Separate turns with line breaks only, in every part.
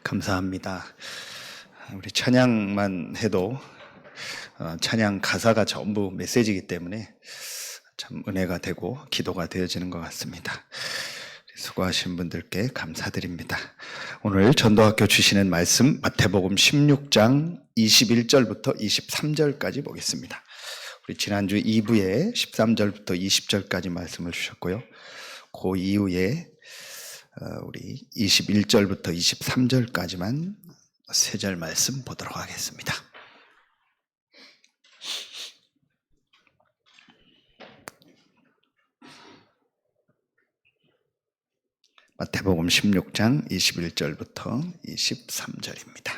감사합니다. 우리 찬양만 해도 찬양 가사가 전부 메시지이기 때문에 참 은혜가 되고 기도가 되어지는 것 같습니다. 수고하신 분들께 감사드립니다. 오늘 전도학교 주시는 말씀 마태복음 16장 21절부터 23절까지 보겠습니다. 우리 지난주 2부에 13절부터 20절까지 말씀을 주셨고요. 그 이후에 우리 21절부터 23절까지만 세 절 말씀 보도록 하겠습니다. 마태복음 16장 21절부터 23절입니다.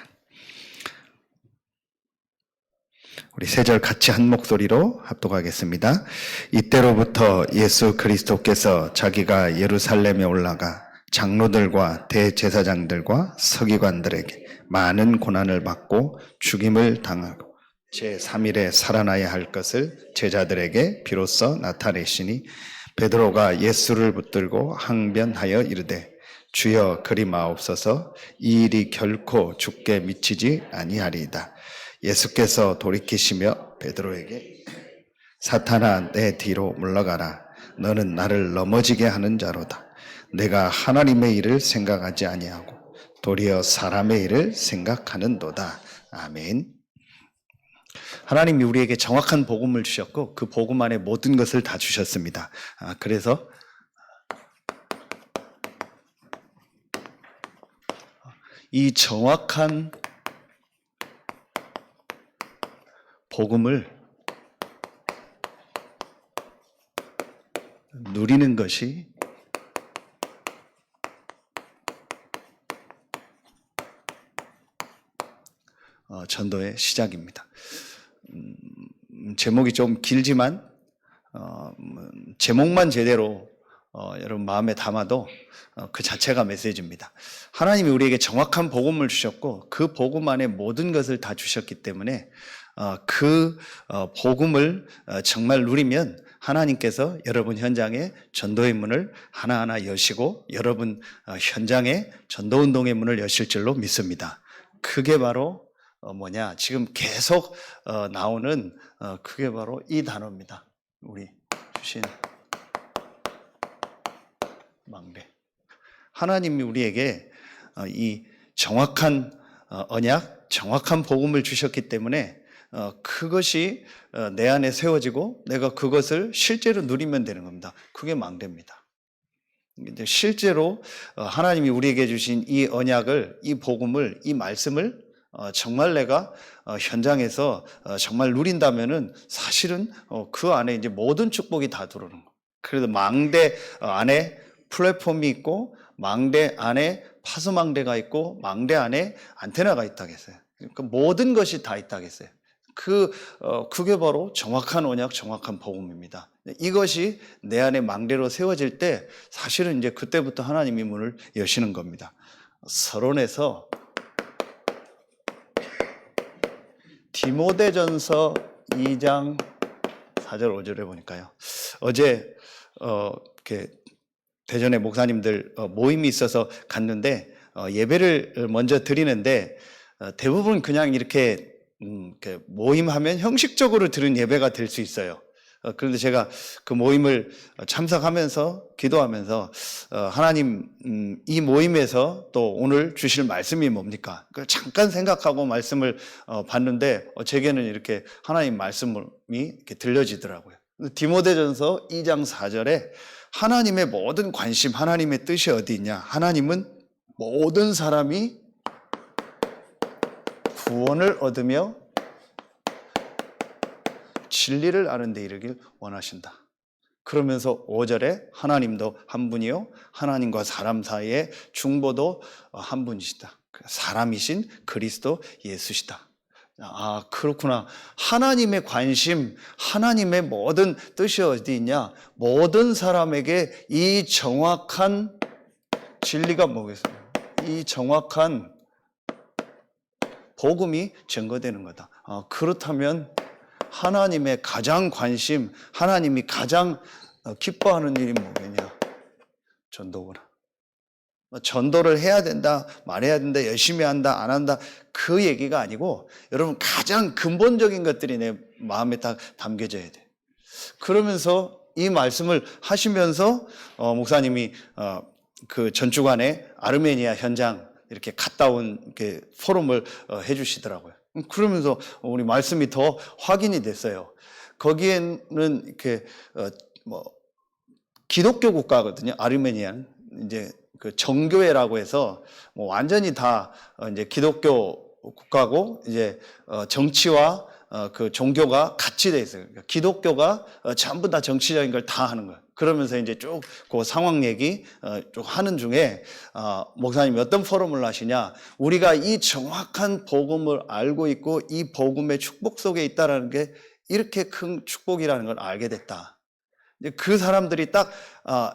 우리 세 절 같이 한 목소리로 합독하겠습니다. 이때로부터 예수 그리스도께서 자기가 예루살렘에 올라가 장로들과 대제사장들과 서기관들에게 많은 고난을 받고 죽임을 당하고 제3일에 살아나야 할 것을 제자들에게 비로소 나타내시니 베드로가 예수를 붙들고 항변하여 이르되 주여 그리 마옵소서 이 일이 결코 죽게 미치지 아니하리이다. 예수께서 돌이키시며 베드로에게 사탄아 내 뒤로 물러가라. 너는 나를 넘어지게 하는 자로다. 내가 하나님의 일을 생각하지 아니하고 도리어 사람의 일을 생각하는도다. 아멘. 하나님이 우리에게 정확한 복음을 주셨고 그 복음 안에 모든 것을 다 주셨습니다. 그래서 이 정확한 복음을 누리는 것이 전도의 시작입니다. 제목이 좀 길지만 제목만 제대로 여러분 마음에 담아도 그 자체가 메시지입니다. 하나님이 우리에게 정확한 복음을 주셨고 그 복음 안에 모든 것을 다 주셨기 때문에 그 복음을 정말 누리면 하나님께서 여러분 현장에 전도의 문을 하나하나 여시고 여러분 현장에 전도운동의 문을 여실 줄로 믿습니다. 그게 바로 뭐냐? 지금 계속 나오는 그게 바로 이 단어입니다. 우리 주신 망대. 하나님이 우리에게 이 정확한 언약, 정확한 복음을 주셨기 때문에 그것이 내 안에 세워지고 내가 그것을 실제로 누리면 되는 겁니다. 그게 망대입니다. 실제로 하나님이 우리에게 주신 이 언약을, 이 복음을, 이 말씀을 정말 내가 현장에서 정말 누린다면은 사실은 그 안에 이제 모든 축복이 다 들어오는 거예요. 그래서 망대 안에 플랫폼이 있고 망대 안에 파수망대가 있고 망대 안에 안테나가 있다겠어요. 그러니까 모든 것이 다 있다겠어요. 그게 바로 정확한 언약, 정확한 복음입니다. 이것이 내 안에 망대로 세워질 때 사실은 이제 그때부터 하나님이 문을 여시는 겁니다. 서론에서 디모데전서 2장 4절 5절에 보니까요. 어제 이렇게 대전에 목사님들 모임이 있어서 갔는데 예배를 먼저 드리는데 대부분 그냥 이렇게 모임하면 형식적으로 드린 예배가 될 수 있어요. 그런데 제가 그 모임을 참석하면서 기도하면서 하나님 이 모임에서 또 오늘 주실 말씀이 뭡니까? 잠깐 생각하고 말씀을 봤는데 제게는 이렇게 하나님 말씀이 이렇게 들려지더라고요. 디모데전서 2장 4절에 하나님의 모든 관심, 하나님의 뜻이 어디 있냐? 하나님은 모든 사람이 구원을 얻으며 진리를 아는 데 이르길 원하신다. 그러면서 5절에 하나님도 한 분이요 하나님과 사람 사이의 중보도 한 분이시다. 사람이신 그리스도 예수시다. 아, 그렇구나. 하나님의 관심, 하나님의 모든 뜻이 어디 있냐? 모든 사람에게 이 정확한 진리가 뭐겠어요? 이 정확한 복음이 증거되는 거다. 그렇다면 하나님의 가장 관심, 하나님이 가장 기뻐하는 일이 뭐겠냐? 전도구나. 전도를 해야 된다, 말해야 된다, 열심히 한다, 안 한다, 그 얘기가 아니고 여러분 가장 근본적인 것들이 내 마음에 다 담겨져야 돼. 그러면서 이 말씀을 하시면서 목사님이 그 전주간에 아르메니아 현장 이렇게 갔다 온 이렇게 포럼을 해주시더라고요. 그러면서 우리 말씀이 더 확인이 됐어요. 거기에는 이렇게 기독교 국가거든요. 아르메니아는 이제 그 정교회라고 해서 뭐 완전히 다 이제 기독교 국가고 이제 정치와 그 종교가 같이 돼 있어요. 그러니까 기독교가 전부 다 정치적인 걸 다 하는 거예요. 그러면서 이제 쭉 그 상황 얘기 쭉 하는 중에 목사님이 어떤 포럼을 하시냐? 우리가 이 정확한 복음을 알고 있고 이 복음의 축복 속에 있다라는 게 이렇게 큰 축복이라는 걸 알게 됐다. 이제 그 사람들이 딱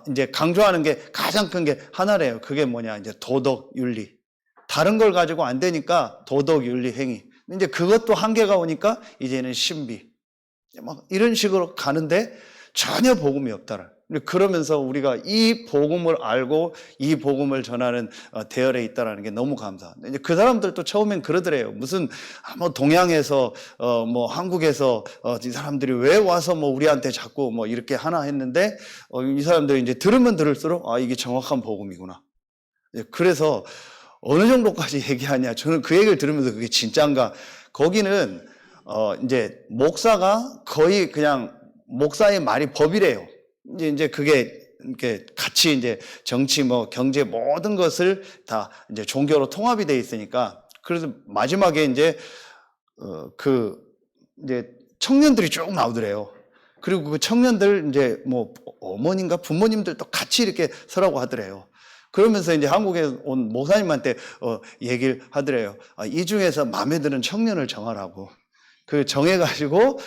이제 강조하는 게 가장 큰 게 하나래요. 그게 뭐냐? 이제 도덕 윤리. 다른 걸 가지고 안 되니까 도덕 윤리 행위. 이제 그것도 한계가 오니까 이제는 신비. 막 이런 식으로 가는데 전혀 복음이 없다라. 그러면서 우리가 이 복음을 알고 이 복음을 전하는 대열에 있다라는 게 너무 감사합니다. 이제 그 사람들도 처음엔 그러더래요. 무슨 뭐 동양에서 뭐 한국에서 이 사람들이 왜 와서 뭐 우리한테 자꾸 뭐 이렇게 하나 했는데 이 사람들이 이제 들으면 들을수록 이게 정확한 복음이구나. 그래서 어느 정도까지 얘기하냐? 저는 그 얘기를 들으면서 그게 진짜인가? 거기는 이제 목사가 거의 그냥 목사의 말이 법이래요. 이제 그게 이렇게 같이 이제 정치 뭐 경제 모든 것을 다 이제 종교로 통합이 돼 있으니까 그래서 마지막에 이제 그 이제 청년들이 쭉 나오더래요. 그리고 그 청년들 이제 뭐 어머님과 부모님들도 같이 이렇게 서라고 하더래요. 그러면서 이제 한국에 온 목사님한테 얘기를 하더래요. 이 중에서 마음에 드는 청년을 정하라고. 그 정해가지고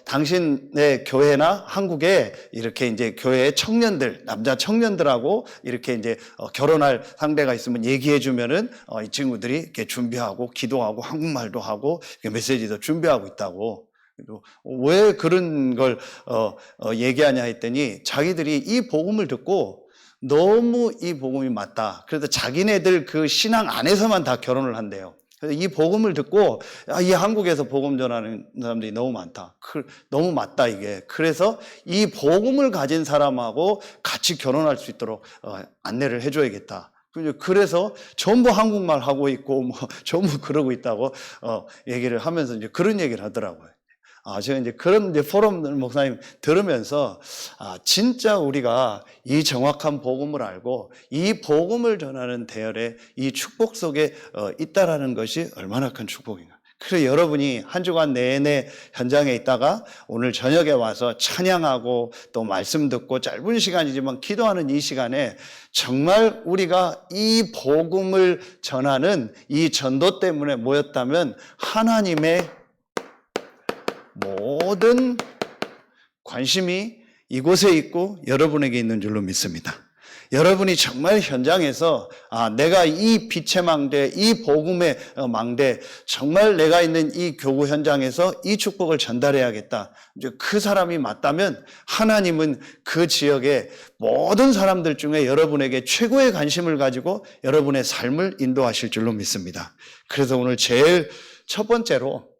당신의 교회나 한국에 이렇게 이제 교회의 청년들, 남자 청년들하고 이렇게 이제 결혼할 상대가 있으면 얘기해주면은 이 친구들이 이렇게 준비하고 기도하고 한국말도 하고 메시지도 준비하고 있다고. 왜 그런 걸 얘기하냐 했더니 자기들이 이 복음을 듣고 너무 이 복음이 맞다. 그래서 자기네들 그 신앙 안에서만 다 결혼을 한대요. 그래서 이 복음을 듣고 이 한국에서 복음 전하는 사람들이 너무 많다. 너무 맞다 이게. 그래서 이 복음을 가진 사람하고 같이 결혼할 수 있도록 안내를 해줘야겠다. 그래서 전부 한국말 하고 있고 뭐 전부 그러고 있다고 얘기를 하면서 이제 그런 얘기를 하더라고요. 제가 이제 그런 이제 포럼 목사님 들으면서 진짜 우리가 이 정확한 복음을 알고 이 복음을 전하는 대열에 이 축복 속에 있다라는 것이 얼마나 큰 축복인가. 그래서 여러분이 한 주간 내내 현장에 있다가 오늘 저녁에 와서 찬양하고 또 말씀 듣고 짧은 시간이지만 기도하는 이 시간에 정말 우리가 이 복음을 전하는 이 전도 때문에 모였다면 하나님의 모든 관심이 이곳에 있고 여러분에게 있는 줄로 믿습니다. 여러분이 정말 현장에서 내가 이 빛의 망대, 이 복음의 망대, 정말 내가 있는 이 교구 현장에서 이 축복을 전달해야겠다. 이제 그 사람이 맞다면 하나님은 그 지역의 모든 사람들 중에 여러분에게 최고의 관심을 가지고 여러분의 삶을 인도하실 줄로 믿습니다. 그래서 오늘 제일 첫 번째로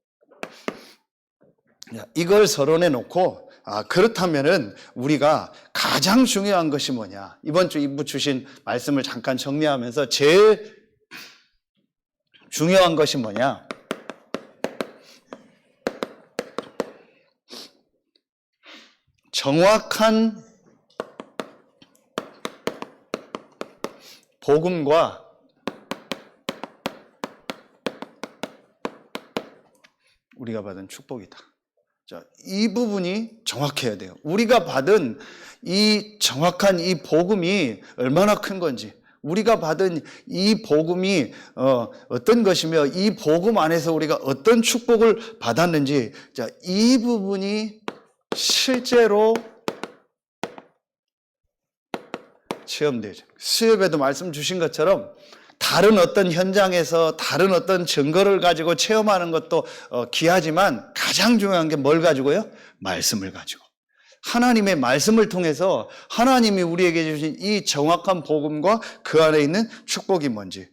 이걸 서론해 놓고 그렇다면은 우리가 가장 중요한 것이 뭐냐? 이번 주 인부 주신 말씀을 잠깐 정리하면서 제일 중요한 것이 뭐냐? 정확한 복음과 우리가 받은 축복이다. 자, 이 부분이 정확해야 돼요. 우리가 받은 이 정확한 이 복음이 얼마나 큰 건지, 우리가 받은 이 복음이 어떤 것이며 이 복음 안에서 우리가 어떤 축복을 받았는지, 자, 이 부분이 실제로 체험되죠. 수협에도 말씀 주신 것처럼 다른 어떤 현장에서 다른 어떤 증거를 가지고 체험하는 것도 귀하지만 가장 중요한 게 뭘 가지고요? 말씀을 가지고. 하나님의 말씀을 통해서 하나님이 우리에게 주신 이 정확한 복음과 그 안에 있는 축복이 뭔지.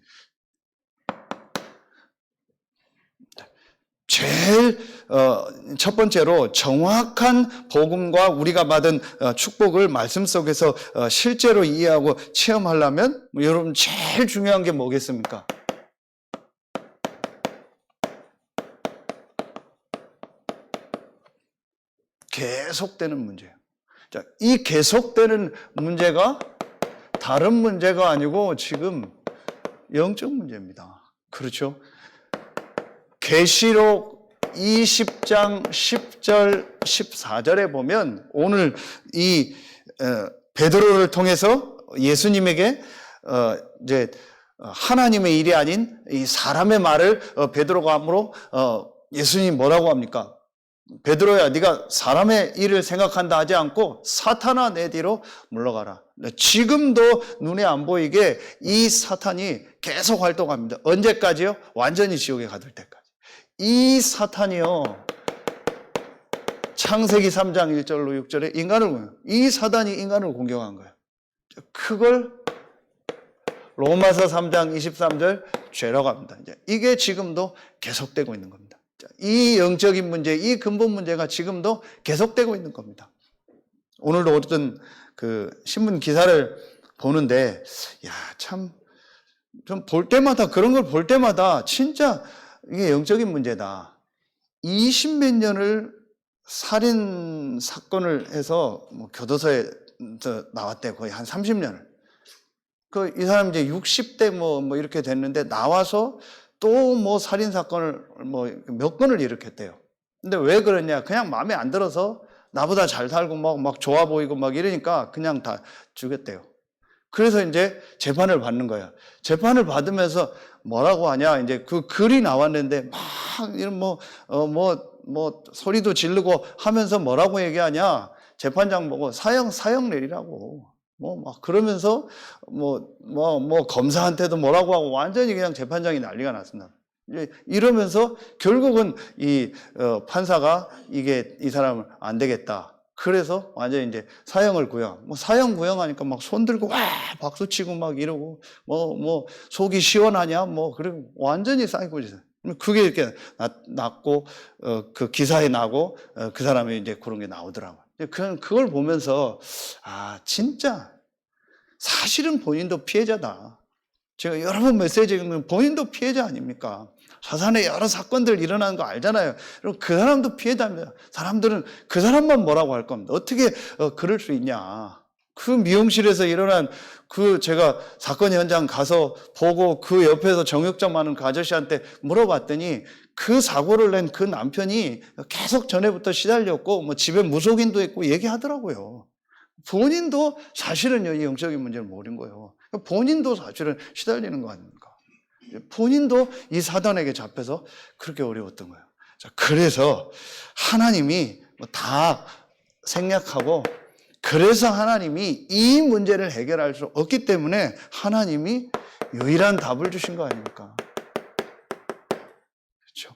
제일 첫 번째로 정확한 복음과 우리가 받은 축복을 말씀 속에서 실제로 이해하고 체험하려면 여러분 제일 중요한 게 뭐겠습니까? 계속되는 문제예요. 자, 이 계속되는 문제가 다른 문제가 아니고 지금 영적 문제입니다. 그렇죠? 계시록 20장 10절 14절에 보면 오늘 이 베드로를 통해서 예수님에게 이제 하나님의 일이 아닌 이 사람의 말을 베드로가 함으로 예수님 뭐라고 합니까? 베드로야, 네가 사람의 일을 생각한다 하지 않고 사탄아 내 뒤로 물러가라. 지금도 눈에 안 보이게 이 사탄이 계속 활동합니다. 언제까지요? 완전히 지옥에 가둘 때까지. 이 사탄이요, 창세기 3장 1절로 6절에 이 사단이 인간을 공격한 거예요. 그걸 로마서 3장 23절 죄라고 합니다. 이게 지금도 계속되고 있는 겁니다. 이 영적인 문제, 이 근본 문제가 지금도 계속되고 있는 겁니다. 오늘도 어떤 그 신문 기사를 보는데, 야, 참, 좀 볼 때마다, 그런 걸 볼 때마다 진짜 이게 영적인 문제다. 20몇 년을 살인 사건을 해서 교도소에 나왔대. 거의 한 30년을. 이 사람 이제 60대 뭐 이렇게 됐는데 나와서 또 뭐 살인 사건을 몇 건을 일으켰대요. 근데 왜 그러냐? 그냥 마음에 안 들어서 나보다 잘 살고 막 좋아 보이고 막 이러니까 그냥 다 죽였대요. 그래서 이제 재판을 받는 거야. 재판을 받으면서 뭐라고 하냐? 이제 그 글이 나왔는데 막 이런 소리도 지르고 하면서 뭐라고 얘기하냐? 재판장 보고 사형 내리라고. 막 그러면서 검사한테도 뭐라고 하고 완전히 그냥 재판장이 난리가 났습니다. 이러면서 결국은 이 판사가 이 사람을 안 되겠다. 그래서 완전히 이제 사형을 구형. 사형 구형하니까 막 손 들고 와 박수 치고 막 이러고 속이 시원하냐 그리고 완전히 사이코지스. 그게 이렇게 났고 그 기사에 나고 그 사람이 이제 그런 게 나오더라고요. 그걸 보면서 진짜 사실은 본인도 피해자다. 제가 여러 번 메시지 읽으면 본인도 피해자 아닙니까? 사산에 여러 사건들 일어나는 거 알잖아요. 그럼 그 사람도 피해자입니다. 사람들은 그 사람만 뭐라고 할 겁니다. 어떻게 그럴 수 있냐. 그 미용실에서 일어난 제가 사건 현장 가서 보고 그 옆에서 정육점 하는 그 아저씨한테 물어봤더니 그 사고를 낸 그 남편이 계속 전에부터 시달렸고 집에 무속인도 있고 얘기하더라고요. 본인도 사실은 이 영적인 문제를 모른 거예요. 본인도 사실은 시달리는 거 아닙니까? 본인도 이 사단에게 잡혀서 그렇게 어려웠던 거예요. 자, 그래서 하나님이 다 생략하고 그래서 하나님이 이 문제를 해결할 수 없기 때문에 하나님이 유일한 답을 주신 거 아닙니까? 그렇죠.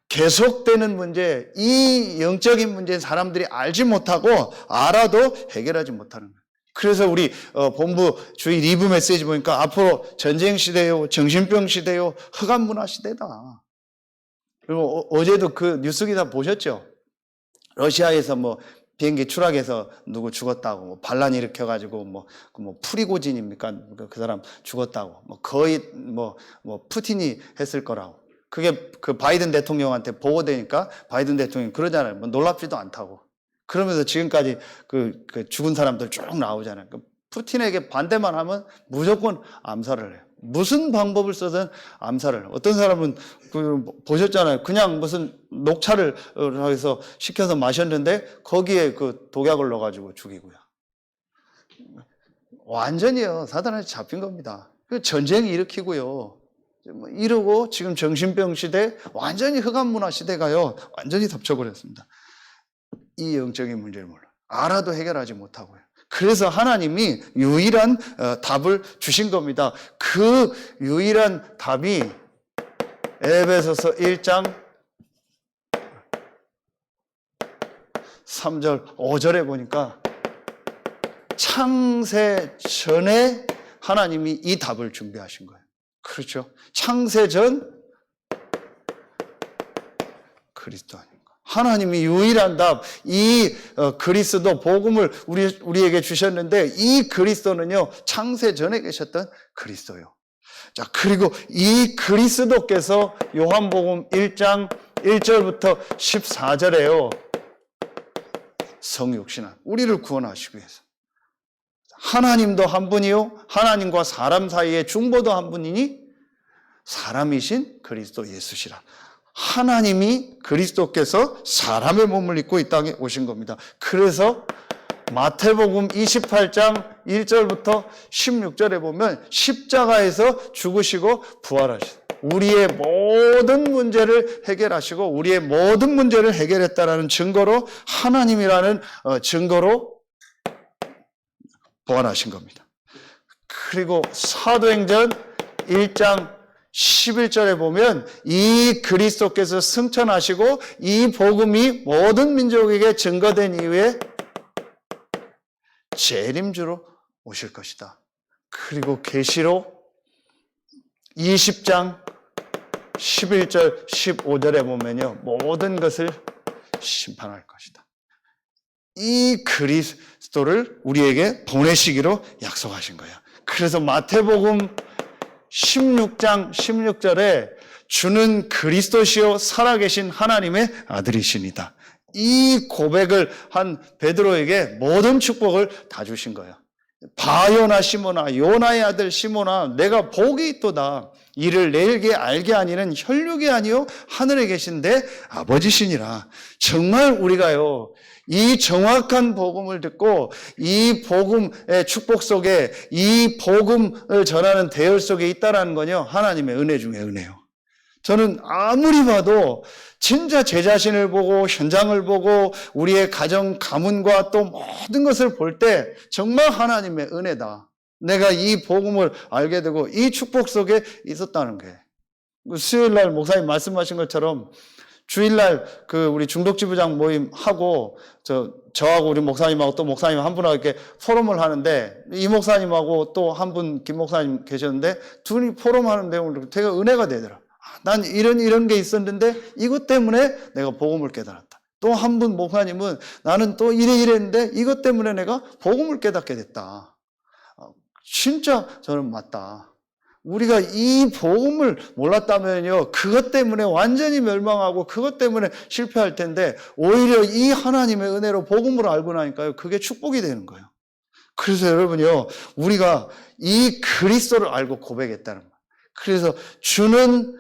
계속되는 문제, 이 영적인 문제는 사람들이 알지 못하고 알아도 해결하지 못하는 거예요. 그래서 우리 본부 주일 2부 메시지 보니까 앞으로 전쟁 시대요, 정신병 시대요, 흑암 문화 시대다. 그리고 어제도 그 뉴스 기사 보셨죠? 러시아에서 비행기 추락해서 누구 죽었다고, 반란 일으켜가지고 프리고진입니까? 그 사람 죽었다고, 거의 푸틴이 했을 거라고. 그게 그 바이든 대통령한테 보고되니까 바이든 대통령이 그러잖아요. 놀랍지도 않다고. 그러면서 지금까지 그 죽은 사람들 쭉 나오잖아요. 푸틴에게 반대만 하면 무조건 암살을 해요. 무슨 방법을 써든 암살을. 어떤 사람은 보셨잖아요. 그냥 무슨 녹차를 해서 시켜서 마셨는데 거기에 그 독약을 넣어가지고 죽이고요. 완전히요 사단한테 잡힌 겁니다. 전쟁 일으키고요. 이러고 지금 정신병 시대, 완전히 흑암 문화 시대가요 완전히 덮쳐버렸습니다. 이 영적인 문제를 알아도 해결하지 못하고요. 그래서 하나님이 유일한 답을 주신 겁니다. 그 유일한 답이 에베소서 1장 3절, 5절에 보니까 창세 전에 하나님이 이 답을 준비하신 거예요. 그렇죠? 창세 전 그리스도 아닌가. 하나님이 유일한 답, 이 그리스도 복음을 우리에게 주셨는데 이 그리스도는요, 창세 전에 계셨던 그리스도요. 자, 그리고 이 그리스도께서 요한복음 1장 1절부터 14절에요. 성육신한 우리를 구원하시기 위해서. 하나님도 한 분이요, 하나님과 사람 사이의 중보도 한 분이니 사람이신 그리스도 예수시라. 하나님이 그리스도께서 사람의 몸을 입고 이 땅에 오신 겁니다. 그래서 마태복음 28장 1절부터 16절에 보면 십자가에서 죽으시고 부활하시고 우리의 모든 문제를 해결하시고 우리의 모든 문제를 해결했다라는 증거로 하나님이라는 증거로 부활하신 겁니다. 그리고 사도행전 1장 11절에 보면 이 그리스도께서 승천하시고 이 복음이 모든 민족에게 증거된 이후에 재림주로 오실 것이다. 그리고 계시록 20장 11절 15절에 보면요, 모든 것을 심판할 것이다. 이 그리스도를 우리에게 보내시기로 약속하신 거야. 그래서 마태복음 16장 16절에 주는 그리스도시요 살아계신 하나님의 아들이시니다. 이 고백을 한 베드로에게 모든 축복을 다 주신 거야. 바요나 시모나, 요나의 아들 시모나, 내가 복이 있도다. 이를 내게 알게 아니는 혈육이 아니요 하늘에 계신데 아버지시니라. 정말 우리가요, 이 정확한 복음을 듣고 이 복음의 축복 속에 이 복음을 전하는 대열 속에 있다라는 건요, 하나님의 은혜 중에 은혜요. 저는 아무리 봐도 진짜 제 자신을 보고 현장을 보고 우리의 가정 가문과 또 모든 것을 볼 때 정말 하나님의 은혜다. 내가 이 복음을 알게 되고 이 축복 속에 있었다는 게. 수요일날 목사님 말씀하신 것처럼 주일날 우리 중독지부장 모임 하고 저하고 우리 목사님하고 또 목사님 한 분하고 이렇게 포럼을 하는데 이 목사님하고 또 한 분 김 목사님 계셨는데 둘이 포럼하는 내용을 되게 은혜가 되더라. 난 이런 게 있었는데 이것 때문에 내가 복음을 깨달았다. 또 한 분 목사님은 나는 또 이랬는데 이것 때문에 내가 복음을 깨닫게 됐다. 진짜 저는 맞다. 우리가 이 복음을 몰랐다면요, 그것 때문에 완전히 멸망하고 그것 때문에 실패할 텐데 오히려 이 하나님의 은혜로 복음을 알고 나니까요, 그게 축복이 되는 거예요. 그래서 여러분요, 우리가 이 그리스도를 알고 고백했다는 거예요. 그래서 주는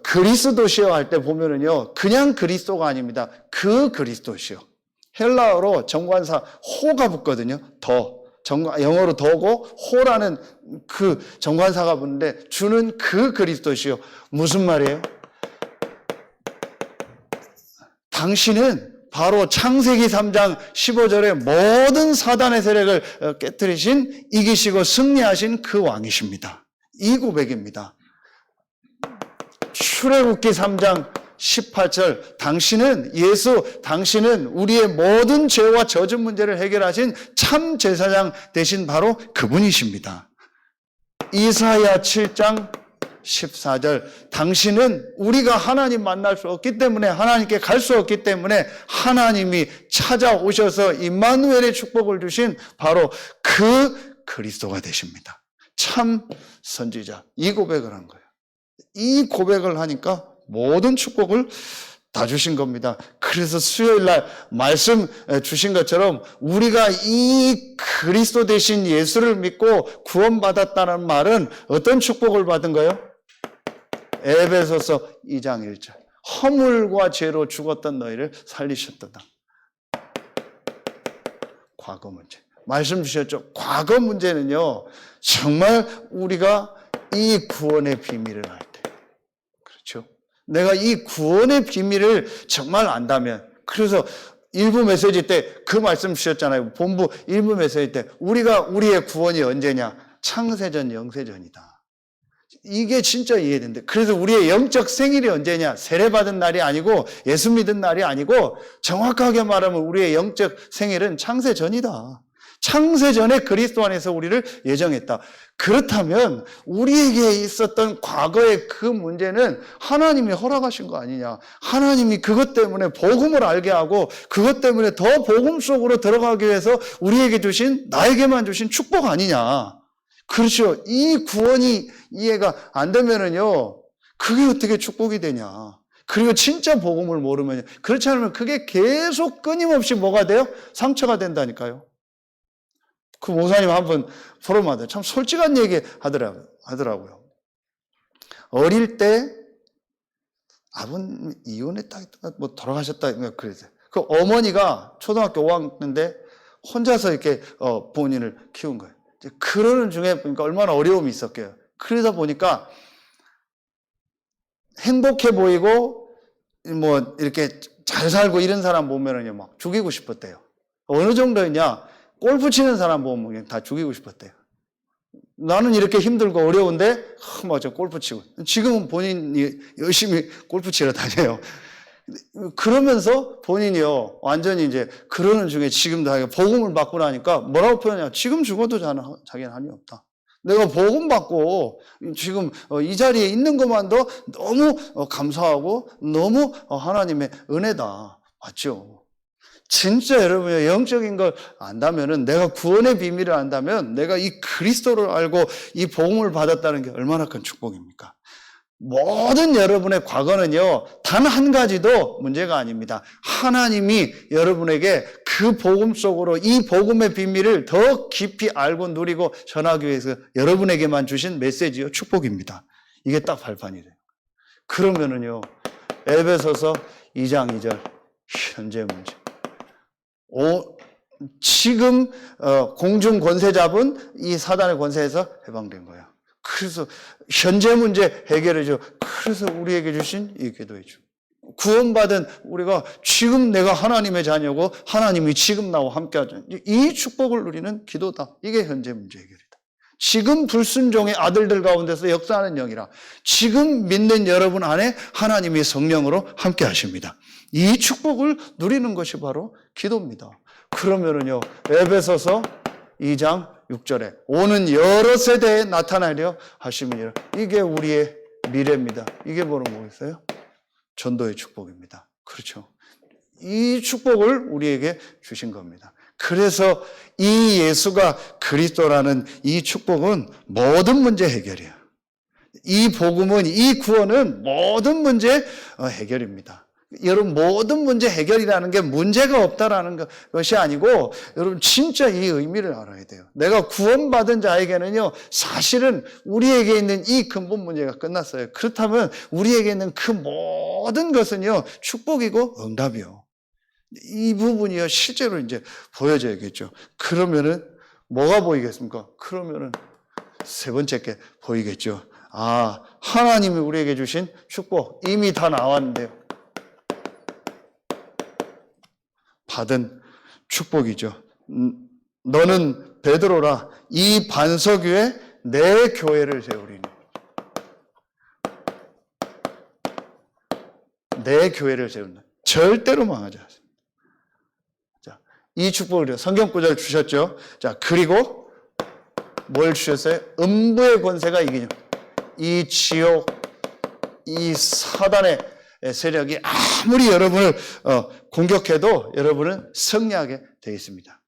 그리스도시여 할 때 보면은요, 그냥 그리스도가 아닙니다. 그 그리스도시여. 헬라어로 정관사 호가 붙거든요. 영어로 더고 호라는 그 정관사가 붙는데 주는 그 그리스도시요. 무슨 말이에요? 당신은 바로 창세기 3장 15절에 모든 사단의 세력을 깨뜨리신, 이기시고 승리하신 그 왕이십니다. 이 고백입니다. 출애굽기 3장 18절, 당신은 우리의 모든 죄와 젖은 문제를 해결하신 참 제사장 되신 바로 그분이십니다. 이사야 7장 14절, 당신은 우리가 하나님 만날 수 없기 때문에, 하나님께 갈 수 없기 때문에 하나님이 찾아오셔서 임마누엘의 축복을 주신 바로 그 그리스도가 되십니다. 참 선지자. 이 고백을 한 거예요. 이 고백을 하니까 모든 축복을 다 주신 겁니다. 그래서 수요일 날 말씀 주신 것처럼 우리가 이 그리스도 되신 예수를 믿고 구원받았다는 말은 어떤 축복을 받은 거예요? 에베소서 2장 1절. 허물과 죄로 죽었던 너희를 살리셨도다. 과거 문제. 말씀 주셨죠? 과거 문제는요, 정말 우리가 이 구원의 비밀을 알 때. 그렇죠? 내가 이 구원의 비밀을 정말 안다면, 그래서 일부 메시지 때 그 말씀 주셨잖아요. 본부 일부 메시지 때 우리의 구원이 언제냐? 창세전 영세전이다. 이게 진짜 이해된대. 그래서 우리의 영적 생일이 언제냐? 세례받은 날이 아니고 예수 믿은 날이 아니고 정확하게 말하면 우리의 영적 생일은 창세 전이다. 창세 전에 그리스도 안에서 우리를 예정했다. 그렇다면 우리에게 있었던 과거의 그 문제는 하나님이 허락하신 거 아니냐. 하나님이 그것 때문에 복음을 알게 하고 그것 때문에 더 복음 속으로 들어가기 위해서 우리에게 주신, 나에게만 주신 축복 아니냐. 그렇죠. 이 구원이 이해가 안 되면은요, 그게 어떻게 축복이 되냐. 그리고 진짜 복음을 모르면, 그렇지 않으면 그게 계속 끊임없이 뭐가 돼요? 상처가 된다니까요. 그 목사님 한번 포럼하다 참 솔직한 얘기 하더라고요. 어릴 때 아버님 이혼했다, 뭐 돌아가셨다, 그랬어요. 그 어머니가 초등학교 5학년 때 혼자서 이렇게 본인을 키운 거예요. 그러는 중에 보니까 얼마나 어려움이 있었게요. 그러다 보니까 행복해 보이고 뭐 이렇게 잘 살고 이런 사람 보면은요 막 죽이고 싶었대요. 어느 정도였냐? 골프 치는 사람 보면 그냥 다 죽이고 싶었대요. 나는 이렇게 힘들고 어려운데 맞아 골프 치고. 지금은 본인이 열심히 골프 치러 다녀요. 그러면서 본인이요 완전히 이제 그러는 중에 지금 다 복음을 받고 나니까 뭐라고 표현하냐? 지금 죽어도 자기는 한이 없다. 내가 복음 받고 지금 이 자리에 있는 것만도 너무 감사하고 너무 하나님의 은혜다. 맞죠? 진짜 여러분이 영적인 걸 안다면은, 내가 구원의 비밀을 안다면, 내가 이 그리스도를 알고 이 복음을 받았다는 게 얼마나 큰 축복입니까? 모든 여러분의 과거는요, 단 한 가지도 문제가 아닙니다. 하나님이 여러분에게 그 복음 속으로 이 복음의 비밀을 더 깊이 알고 누리고 전하기 위해서 여러분에게만 주신 메시지요, 축복입니다. 이게 딱 발판이 돼요. 그러면은요, 에베소서 2장 2절, 현재 문제. 지금 공중 권세 잡은 이 사단의 권세에서 해방된 거예요. 그래서 현재 문제 해결해줘. 그래서 우리에게 주신 이 기도해 줘. 구원받은 우리가 지금 내가 하나님의 자녀고 하나님이 지금 나와 함께하죠. 이 축복을 누리는 기도다. 이게 현재 문제 해결이다. 지금 불순종의 아들들 가운데서 역사하는 영이라. 지금 믿는 여러분 안에 하나님이 성령으로 함께 하십니다. 이 축복을 누리는 것이 바로 기도입니다. 그러면은요, 에베소서 2장 6절에 오는 여러 세대에 나타나려 하심이니라. 이게 우리의 미래입니다. 이게 뭐겠어요? 전도의 축복입니다. 그렇죠. 이 축복을 우리에게 주신 겁니다. 그래서 이 예수가 그리스도라는 이 축복은 모든 문제 해결이에요. 이 복음은, 이 구원은 모든 문제 해결입니다. 여러분, 모든 문제 해결이라는 게 문제가 없다라는 것이 아니고, 여러분 진짜 이 의미를 알아야 돼요. 내가 구원받은 자에게는요, 사실은 우리에게 있는 이 근본 문제가 끝났어요. 그렇다면 우리에게 있는 그 모든 것은요, 축복이고 응답이요. 이 부분이요, 실제로 이제 보여져야겠죠. 그러면은 뭐가 보이겠습니까? 그러면은 세 번째 게 보이겠죠. 아, 하나님이 우리에게 주신 축복 이미 다 나왔는데요. 받은 축복이죠. 너는 베드로라, 이 반석 위에 내 교회를 세우리니. 내 교회를 세운다. 절대로 망하지 않습니다. 자, 이 축복을 성경 구절 주셨죠. 자, 그리고 뭘 주셨어요? 음부의 권세가 이기냐. 이 지옥, 이 사단의 세력이 아무리 여러분을 공격해도 여러분은 승리하게 되어 있습니다.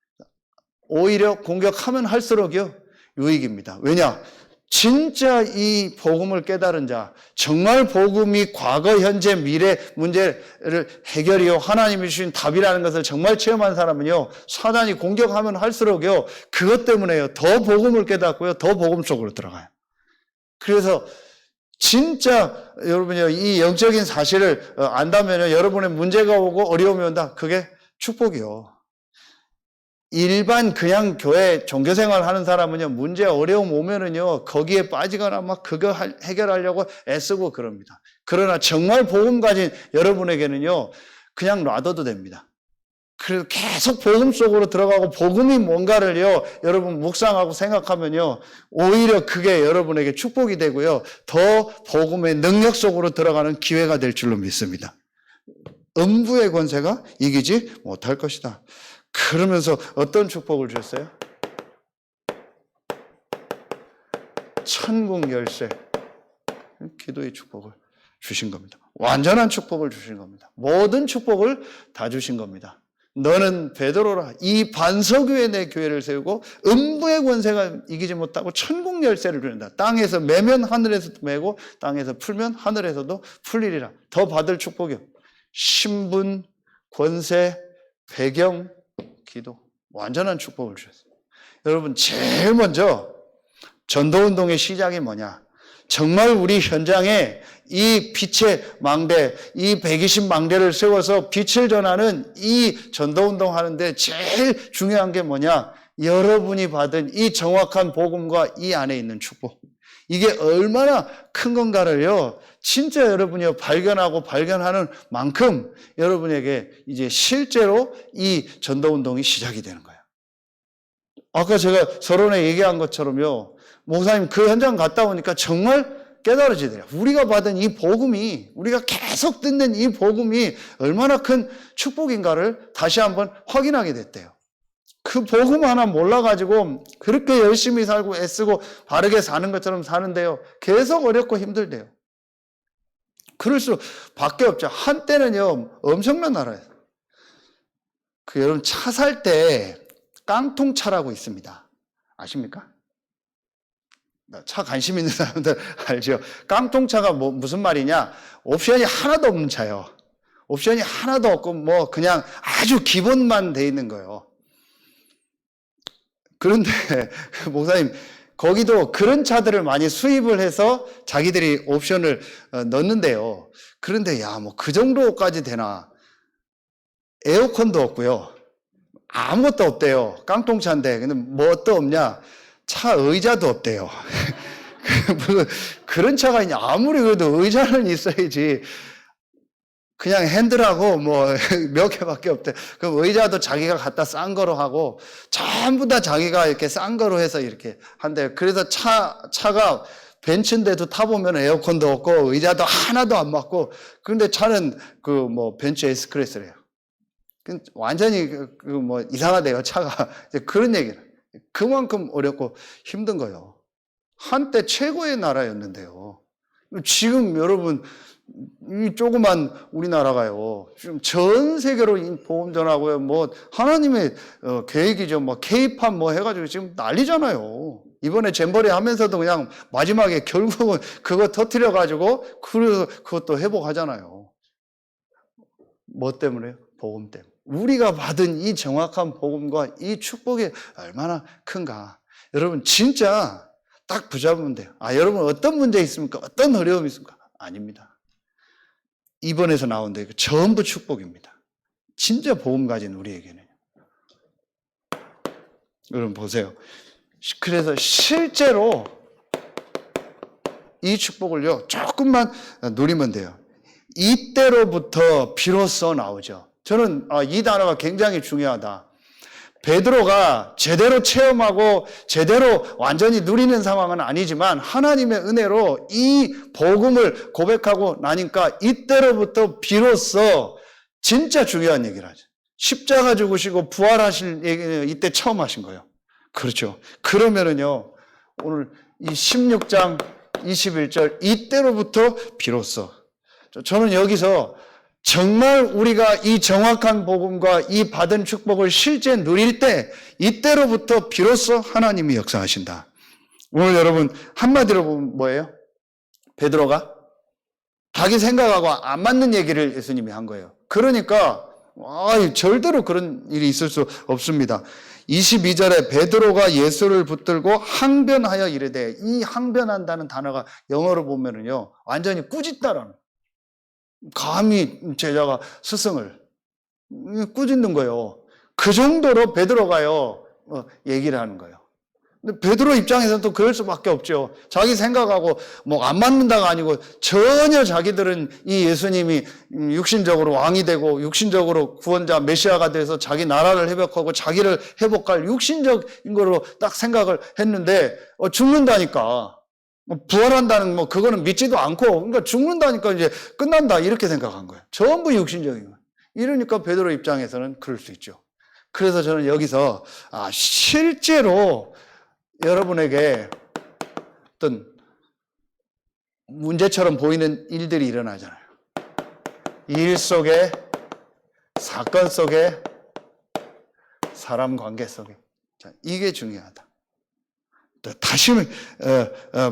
오히려 공격하면 할수록요 유익입니다. 왜냐? 진짜 이 복음을 깨달은 자, 정말 복음이 과거, 현재, 미래 문제를 해결이요, 하나님이 주신 답이라는 것을 정말 체험한 사람은요, 사단이 공격하면 할수록요, 그것 때문에요, 더 복음을 깨닫고요, 더 복음 속으로 들어가요. 그래서 진짜 여러분이요, 이 영적인 사실을 안다면요, 여러분의 문제가 오고 어려움이 온다. 그게 축복이요. 일반 그냥 교회 종교생활 하는 사람은요, 문제 어려움 오면은요, 거기에 빠지거나 막 그거 해결하려고 애쓰고 그럽니다. 그러나 정말 복음 가진 여러분에게는요, 그냥 놔둬도 됩니다. 그래서 계속 복음 속으로 들어가고 복음이 뭔가를요, 여러분 묵상하고 생각하면요, 오히려 그게 여러분에게 축복이 되고요, 더 복음의 능력 속으로 들어가는 기회가 될 줄로 믿습니다. 음부의 권세가 이기지 못할 것이다. 그러면서 어떤 축복을 주셨어요? 천국 열쇠, 기도의 축복을 주신 겁니다. 완전한 축복을 주신 겁니다. 모든 축복을 다 주신 겁니다. 너는 베드로라, 이 반석 위에 내 교회를 세우고 음부의 권세가 이기지 못하고 천국 열쇠를 주는다. 땅에서 매면 하늘에서도 매고 땅에서 풀면 하늘에서도 풀리리라. 더 받을 축복이요, 신분, 권세, 배경, 기도, 완전한 축복을 주셨어요. 여러분, 제일 먼저 전도운동의 시작이 뭐냐? 정말 우리 현장에 이 빛의 망대, 이 120망대를 세워서 빛을 전하는 이 전도운동 하는데 제일 중요한 게 뭐냐? 여러분이 받은 이 정확한 복음과 이 안에 있는 축복. 이게 얼마나 큰 건가를요, 진짜 여러분이 발견하고 발견하는 만큼 여러분에게 이제 실제로 이 전도운동이 시작이 되는 거예요. 아까 제가 서론에 얘기한 것처럼요, 목사님 그 현장 갔다 오니까 정말 깨달아지더래요. 우리가 받은 이 복음이, 우리가 계속 듣는 이 복음이 얼마나 큰 축복인가를 다시 한번 확인하게 됐대요. 그 복음 하나 몰라가지고 그렇게 열심히 살고 애쓰고 바르게 사는 것처럼 사는데요, 계속 어렵고 힘들대요. 그럴 수밖에 없죠. 한때는요, 엄청난 나라예요. 여러분, 차 살 때 깡통차라고 있습니다. 아십니까? 차 관심 있는 사람들 알죠? 깡통차가 무슨 말이냐? 옵션이 하나도 없는 차예요. 옵션이 하나도 없고 그냥 아주 기본만 돼 있는 거예요. 그런데 목사님, 거기도 그런 차들을 많이 수입을 해서 자기들이 옵션을 넣는데요. 그런데 그 정도까지 되나? 에어컨도 없고요, 아무것도 없대요. 깡통차인데. 근데 또 없냐? 차 의자도 없대요. 무슨 그런 차가 있냐? 아무리 그래도 의자는 있어야지. 그냥 핸들하고 몇 개밖에 없대. 그럼 의자도 자기가 갖다 싼 거로 하고 전부 다 자기가 이렇게 싼 거로 해서 이렇게 한대요. 그래서 차가 벤츠인데도 타보면 에어컨도 없고 의자도 하나도 안 맞고, 그런데 차는 벤츠 S클래스래요. 완전히 이상하대요, 차가. 그런 얘기를. 그만큼 어렵고 힘든 거예요. 한때 최고의 나라였는데요. 지금 여러분, 이 조그만 우리나라가요, 지금 전 세계로 복음 전하고요, 하나님의 계획이죠. K-팝 해가지고 지금 난리잖아요. 이번에 잼버리 하면서도 그냥 마지막에 결국은 그거 터뜨려가지고 그것도 회복하잖아요. 뭐 때문에요? 복음 때문에. 우리가 받은 이 정확한 복음과 이 축복이 얼마나 큰가. 여러분, 진짜 딱 붙잡으면 돼요. 여러분 어떤 문제 있습니까? 어떤 어려움이 있습니까? 아닙니다. 이번에서 나온 데 전부 축복입니다. 진짜 복음 가진 우리에게는. 여러분 보세요. 그래서 실제로 이 축복을요, 조금만 누리면 돼요. 이때로부터 비로소 나오죠. 저는 이 단어가 굉장히 중요하다. 베드로가 제대로 체험하고 제대로 완전히 누리는 상황은 아니지만 하나님의 은혜로 이 복음을 고백하고 나니까 이때로부터 비로소 진짜 중요한 얘기를 하죠. 십자가 죽으시고 부활하실 얘기는 이때 처음 하신 거예요. 그렇죠. 그러면은요, 오늘 이 16장 21절 이때로부터 비로소, 저는 여기서 정말 우리가 이 정확한 복음과 이 받은 축복을 실제 누릴 때 이때로부터 비로소 하나님이 역사하신다. 오늘 여러분 한마디로 보면 뭐예요? 베드로가 자기 생각하고 안 맞는 얘기를 예수님이 한 거예요. 그러니까 절대로 그런 일이 있을 수 없습니다. 22절에 베드로가 예수를 붙들고 항변하여 이르되, 이 항변한다는 단어가 영어로 보면은요, 완전히 꾸짖다라는, 감히 제자가 스승을 꾸짖는 거예요. 그 정도로 베드로가요 얘기를 하는 거예요. 근데 베드로 입장에서는 또 그럴 수밖에 없죠. 자기 생각하고 뭐 안 맞는다가 아니고 전혀 자기들은 이 예수님이 육신적으로 왕이 되고 육신적으로 구원자 메시아가 돼서 자기 나라를 회복하고 자기를 회복할 육신적인 거로 딱 생각을 했는데 죽는다니까. 부활한다는 뭐 그거는 믿지도 않고 그러니까 죽는다니까 이제 끝난다 이렇게 생각한 거예요. 전부 육신적인 거예요. 이러니까 베드로 입장에서는 그럴 수 있죠. 그래서 저는 여기서 실제로 여러분에게 어떤 문제처럼 보이는 일들이 일어나잖아요. 일 속에, 사건 속에, 사람 관계 속에. 자, 이게 중요하다. 또 다시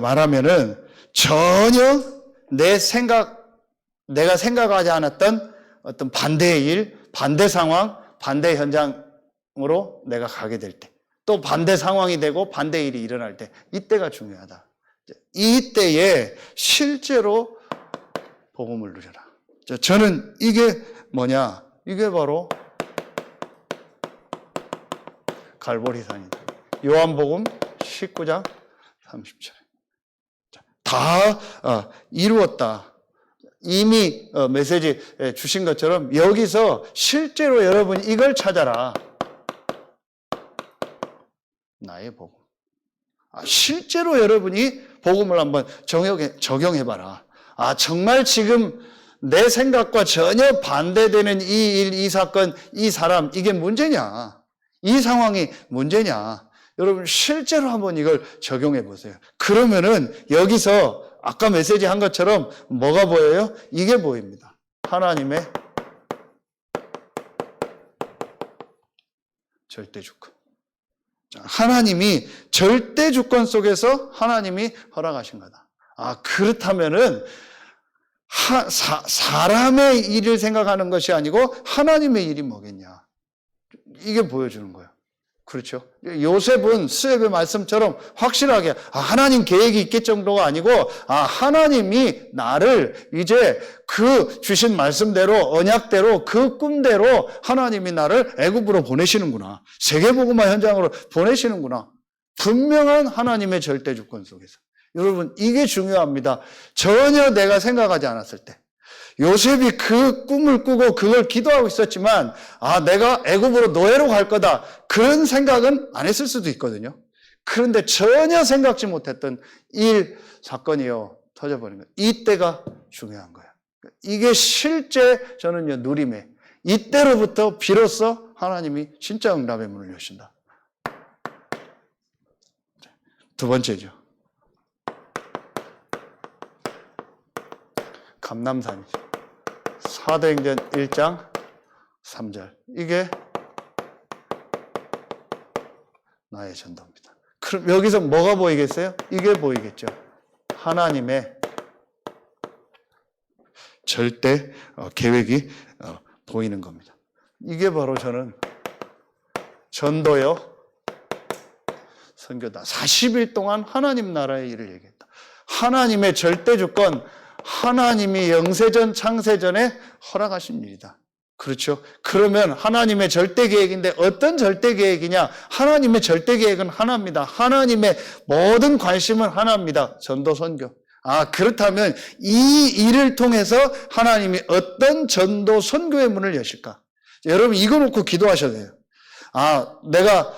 말하면은 전혀 내가 생각하지 않았던 어떤 반대의 일, 반대 상황, 반대 현장으로 내가 가게 될 때, 또 반대 상황이 되고 반대 일이 일어날 때, 이때가 중요하다. 이때에 실제로 복음을 누려라. 저는 이게 뭐냐? 이게 바로 갈보리산이다. 요한복음 19장 30절. 다 이루었다. 이미 메시지 주신 것처럼 여기서 실제로 여러분 이걸 찾아라. 나의 복음. 실제로 여러분이 복음을 한번 적용해봐라. 정말 지금 내 생각과 전혀 반대되는 이 일, 이 사건, 이 사람, 이게 문제냐? 이 상황이 문제냐? 여러분 실제로 한번 이걸 적용해 보세요. 그러면은 여기서 아까 메시지 한 것처럼 뭐가 보여요? 이게 보입니다. 하나님의 절대 주권. 하나님이 절대 주권 속에서 하나님이 허락하신 거다. 그렇다면은 사람의 일을 생각하는 것이 아니고 하나님의 일이 뭐겠냐? 이게 보여주는 거예요. 그렇죠? 요셉은 수협의 말씀처럼 확실하게 하나님 계획이 있겠 정도가 아니고 하나님이 나를 이제 그 주신 말씀대로 언약대로 그 꿈대로 하나님이 나를 애굽으로 보내시는구나. 세계복음화 현장으로 보내시는구나. 분명한 하나님의 절대 주권 속에서. 여러분 이게 중요합니다. 전혀 내가 생각하지 않았을 때. 요셉이 그 꿈을 꾸고 그걸 기도하고 있었지만 내가 애굽으로 노예로 갈 거다. 그런 생각은 안 했을 수도 있거든요. 그런데 전혀 생각지 못했던 일, 사건이요. 터져버린 거예요. 이때가 중요한 거예요. 이게 실제 저는요 누림에 이때로부터 비로소 하나님이 진짜 응답의 문을 여신다. 두 번째죠. 감람산이죠. 사도행전 1장 3절. 이게 나의 전도입니다. 그럼 여기서 뭐가 보이겠어요? 이게 보이겠죠. 하나님의 절대 계획이 보이는 겁니다. 이게 바로 저는 전도요, 선교다. 40일 동안 하나님 나라의 일을 얘기했다. 하나님의 절대 주권, 하나님이 영세전 창세전에 허락하신 일이다. 그렇죠? 그러면 하나님의 절대 계획인데 어떤 절대 계획이냐? 하나님의 절대 계획은 하나입니다. 하나님의 모든 관심은 하나입니다. 전도 선교. 그렇다면 이 일을 통해서 하나님이 어떤 전도 선교의 문을 여실까? 여러분 이거 놓고 기도하셔야 돼요. 내가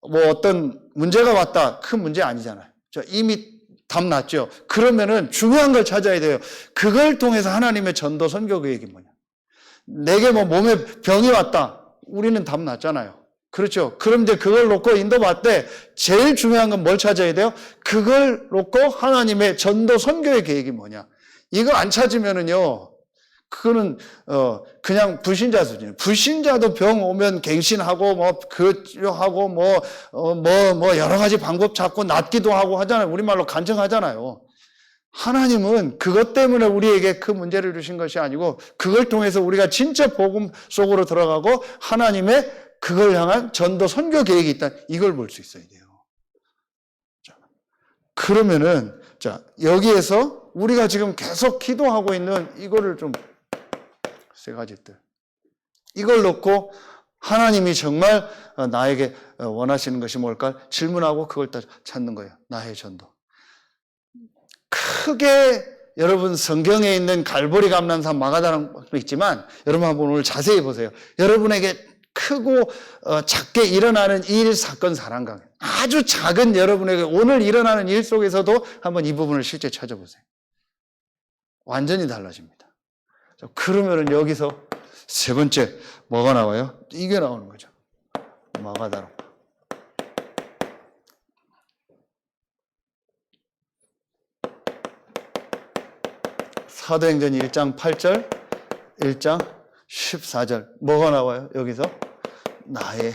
뭐 어떤 문제가 왔다. 큰 문제 아니잖아요. 이미 답 났죠. 그러면은 중요한 걸 찾아야 돼요. 그걸 통해서 하나님의 전도 선교 계획이 뭐냐? 내게 뭐 몸에 병이 왔다. 우리는 답 났잖아요. 그렇죠. 그럼 이제 그걸 놓고 인도받되 제일 중요한 건 뭘 찾아야 돼요? 그걸 놓고 하나님의 전도 선교의 계획이 뭐냐? 이거 안 찾으면은요. 그거는 그냥 불신자 수준이에요. 불신자도 병 오면 갱신하고 하고 여러 가지 방법 찾고 낫기도 하고 하잖아요. 우리말로 간증하잖아요. 하나님은 그것 때문에 우리에게 그 문제를 주신 것이 아니고 그걸 통해서 우리가 진짜 복음 속으로 들어가고 하나님의 그걸 향한 전도 선교 계획이 있다. 이걸 볼 수 있어야 돼요. 그러면은 여기에서 우리가 지금 계속 기도하고 있는 이거를 좀 세 가지들. 이걸 놓고 하나님이 정말 나에게 원하시는 것이 뭘까? 질문하고 그걸 다 찾는 거예요. 나의 전도. 크게 여러분 성경에 있는 갈보리 감람산 마가다락방도 있지만 여러분 한번 오늘 자세히 보세요. 여러분에게 크고 작게 일어나는 일, 사건, 사람 관계. 아주 작은 여러분에게 오늘 일어나는 일 속에서도 한번 이 부분을 실제 찾아보세요. 완전히 달라집니다. 그러면은 여기서 세 번째 뭐가 나와요? 이게 나오는 거죠. 마가다락. 사도행전 1장 8절, 1장 14절. 뭐가 나와요? 여기서 나의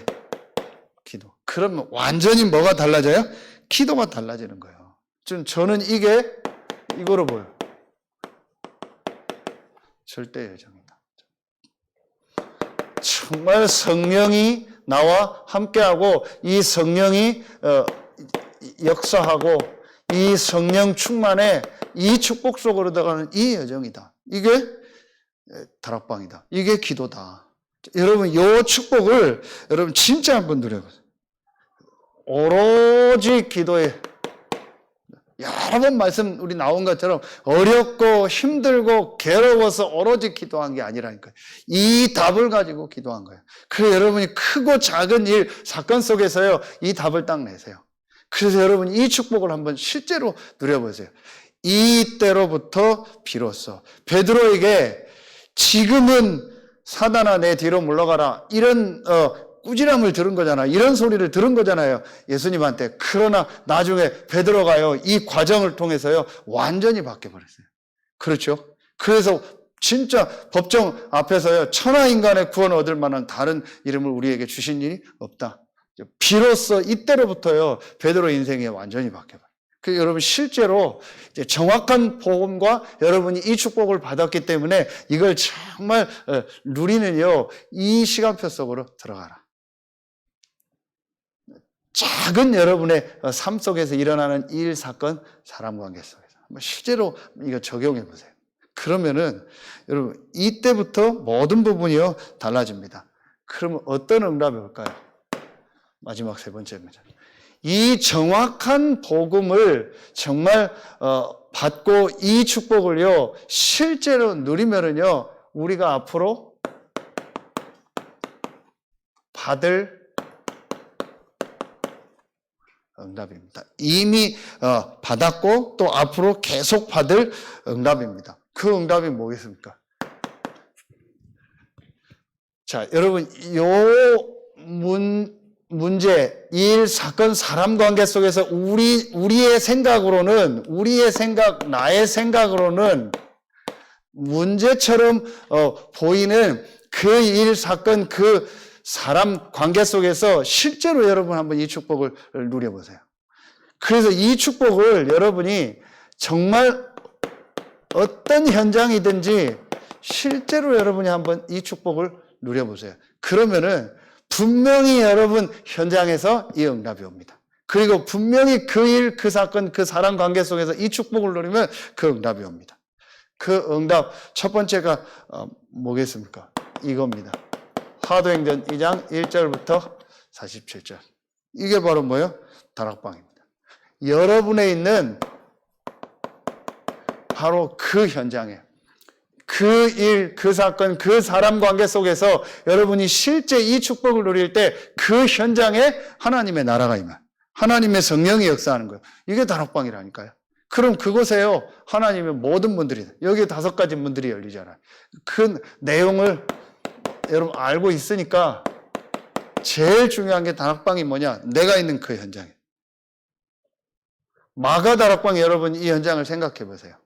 기도. 그러면 완전히 뭐가 달라져요? 기도가 달라지는 거예요. 저는 이게 이거로 보여요. 절대 예정이다. 정말 성령이 나와 함께하고 이 성령이 역사하고 이 성령 충만에 이 축복 속으로 들어가는 이 여정이다. 이게 다락방이다. 이게 기도다. 여러분 이 축복을 여러분 진짜 한번 누려보세요. 오로지 기도에 여러 번 말씀 우리 나온 것처럼 어렵고 힘들고 괴로워서 오로지 기도한 게 아니라니까요. 이 답을 가지고 기도한 거예요. 그래서 여러분이 크고 작은 일, 사건 속에서요. 이 답을 딱 내세요. 그래서 여러분 이 축복을 한번 실제로 누려보세요. 이때로부터 비로소 베드로에게 지금은 사단아 내 뒤로 물러가라 이런 꾸지람을 들은 거잖아요. 이런 소리를 들은 거잖아요. 예수님한테. 그러나 나중에 베드로가요. 이 과정을 통해서요. 완전히 바뀌어버렸어요. 그렇죠? 그래서 진짜 법정 앞에서요. 천하인간의 구원 얻을 만한 다른 이름을 우리에게 주신 일이 없다. 비로소 이때로부터요. 베드로 인생이 완전히 바뀌어버려요. 그 여러분 실제로 이제 정확한 복음과 여러분이 이 축복을 받았기 때문에 이걸 정말 누리는요. 이 시간표 속으로 들어가라. 작은 여러분의 삶 속에서 일어나는 일, 사건, 사람 관계 속에서 한번 실제로 이거 적용해 보세요. 그러면은 여러분 이때부터 모든 부분이요 달라집니다. 그러면 어떤 응답이 올까요? 마지막 세 번째입니다. 이 정확한 복음을 정말 받고 이 축복을요 실제로 누리면은요 우리가 앞으로 받을 응답입니다. 이미 받았고 또 앞으로 계속 받을 응답입니다. 그 응답이 뭐겠습니까? 자, 여러분 요 문제, 일, 사건, 사람 관계 속에서 우리의 생각으로는 나의 생각으로는 문제처럼 보이는 그 일, 사건, 그 사람 관계 속에서 실제로 여러분 한번 이 축복을 누려보세요. 그래서 이 축복을 여러분이 정말 어떤 현장이든지 실제로 여러분이 한번 이 축복을 누려보세요. 그러면은 분명히 여러분 현장에서 이 응답이 옵니다. 그리고 분명히 그 일, 그 사건, 그 사람 관계 속에서 이 축복을 누리면 그 응답이 옵니다. 그 응답 첫 번째가 뭐겠습니까? 이겁니다. 사도행전 2장 1절부터 47절. 이게 바로 뭐예요? 다락방입니다. 여러분에 있는 바로 그 현장에 그 일, 그 사건, 그 사람 관계 속에서 여러분이 실제 이 축복을 누릴 때 그 현장에 하나님의 나라가 임해요. 하나님의 성령이 역사하는 거예요. 이게 다락방이라니까요. 그럼 그곳에요. 하나님의 모든 분들이 여기 5가지 문들이 열리잖아요. 그 내용을 여러분 알고 있으니까 제일 중요한 게 다락방이 뭐냐? 내가 있는 그 현장에. 마가 다락방 여러분 이 현장을 생각해 보세요.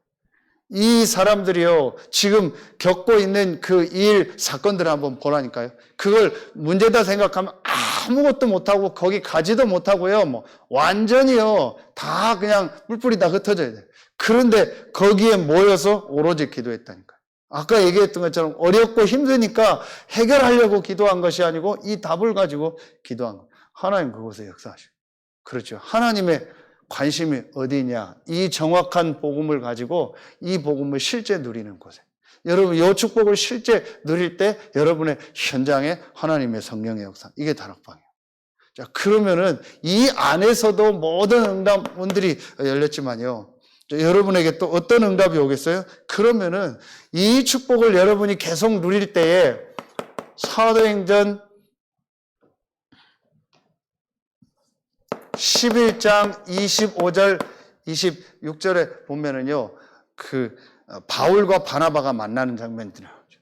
이 사람들이요, 지금 겪고 있는 그 일, 사건들을 한번 보라니까요. 그걸 문제다 생각하면 아무것도 못하고, 거기 가지도 못하고요, 완전히요, 다 그냥 뿔뿔이 다 흩어져야 돼요. 그런데 거기에 모여서 오로지 기도했다니까요. 아까 얘기했던 것처럼 어렵고 힘드니까 해결하려고 기도한 것이 아니고 이 답을 가지고 기도한 거. 하나님 그곳에 역사하시고. 그렇죠. 하나님의 관심이 어디냐? 이 정확한 복음을 가지고 이 복음을 실제 누리는 곳에. 여러분, 이 축복을 실제 누릴 때 여러분의 현장에 하나님의 성령의 역사, 이게 다락방이에요. 자, 그러면은 이 안에서도 모든 응답문들이 열렸지만요. 여러분에게 또 어떤 응답이 오겠어요? 그러면은 이 축복을 여러분이 계속 누릴 때에 사도행전 11장 25절 26절에 보면은요, 바울과 바나바가 만나는 장면들이 나오죠.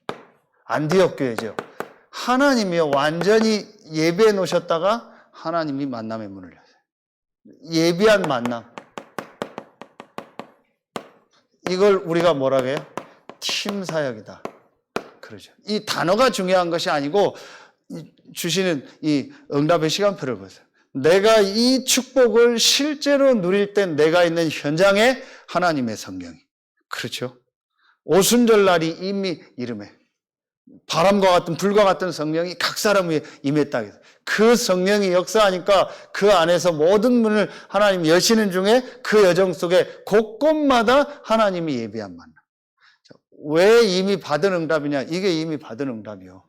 안디옥 교회죠. 하나님이요, 완전히 예비해 놓으셨다가 하나님이 만남의 문을 여세요. 예비한 만남. 이걸 우리가 뭐라고 해요? 팀 사역이다. 그러죠. 이 단어가 중요한 것이 아니고 주시는 이 응답의 시간표를 보세요. 내가 이 축복을 실제로 누릴 때 내가 있는 현장에 하나님의 성령이. 그렇죠. 오순절 날이 이미 이름에 바람과 같은 불과 같은 성령이 각 사람 위에 임했다. 그 성령이 역사하니까 그 안에서 모든 문을 하나님이 여시는 중에 그 여정 속에 곳곳마다 하나님이 예비한 만남. 왜 이미 받은 응답이냐? 이게 이미 받은 응답이요.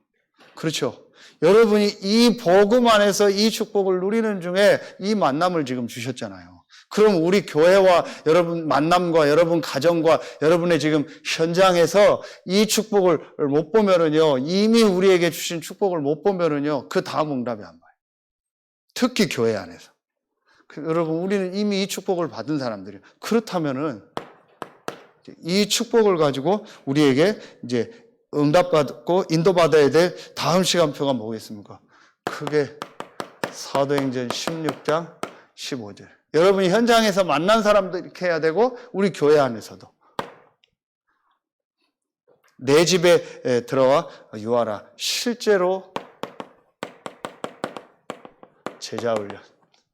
그렇죠. 여러분이 이 복음 안에서 이 축복을 누리는 중에 이 만남을 지금 주셨잖아요. 그럼 우리 교회와 여러분 만남과 여러분 가정과 여러분의 지금 현장에서 이 축복을 못 보면은요, 이미 우리에게 주신 축복을 못 보면은요, 그 다음 응답이 안 봐요. 특히 교회 안에서. 여러분, 우리는 이미 이 축복을 받은 사람들이에요. 그렇다면은 이 축복을 가지고 우리에게 이제 응답받고 인도받아야 될 다음 시간표가 뭐겠습니까? 그게 사도행전 16장 15절. 여러분이 현장에서 만난 사람들 이렇게 해야 되고 우리 교회 안에서도 내 집에 들어와 유하라. 실제로 제자 훈련.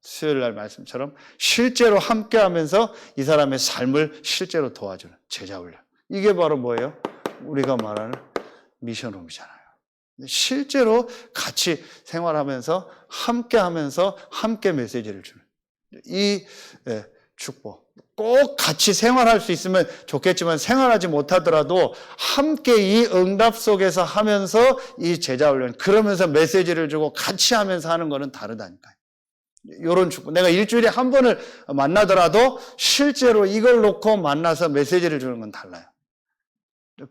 수요일 날 말씀처럼 실제로 함께하면서 이 사람의 삶을 실제로 도와주는 제자 훈련. 이게 바로 뭐예요? 우리가 말하는 미션홈이잖아요. 실제로 같이 생활하면서 함께하면서 함께 메시지를 주는 이 축복. 꼭 같이 생활할 수 있으면 좋겠지만 생활하지 못하더라도 함께 이 응답 속에서 하면서 이 제자 훈련, 그러면서 메시지를 주고 같이 하면서 하는 거는 다르다니까요. 이런 축복. 내가 일주일에 한 번을 만나더라도 실제로 이걸 놓고 만나서 메시지를 주는 건 달라요.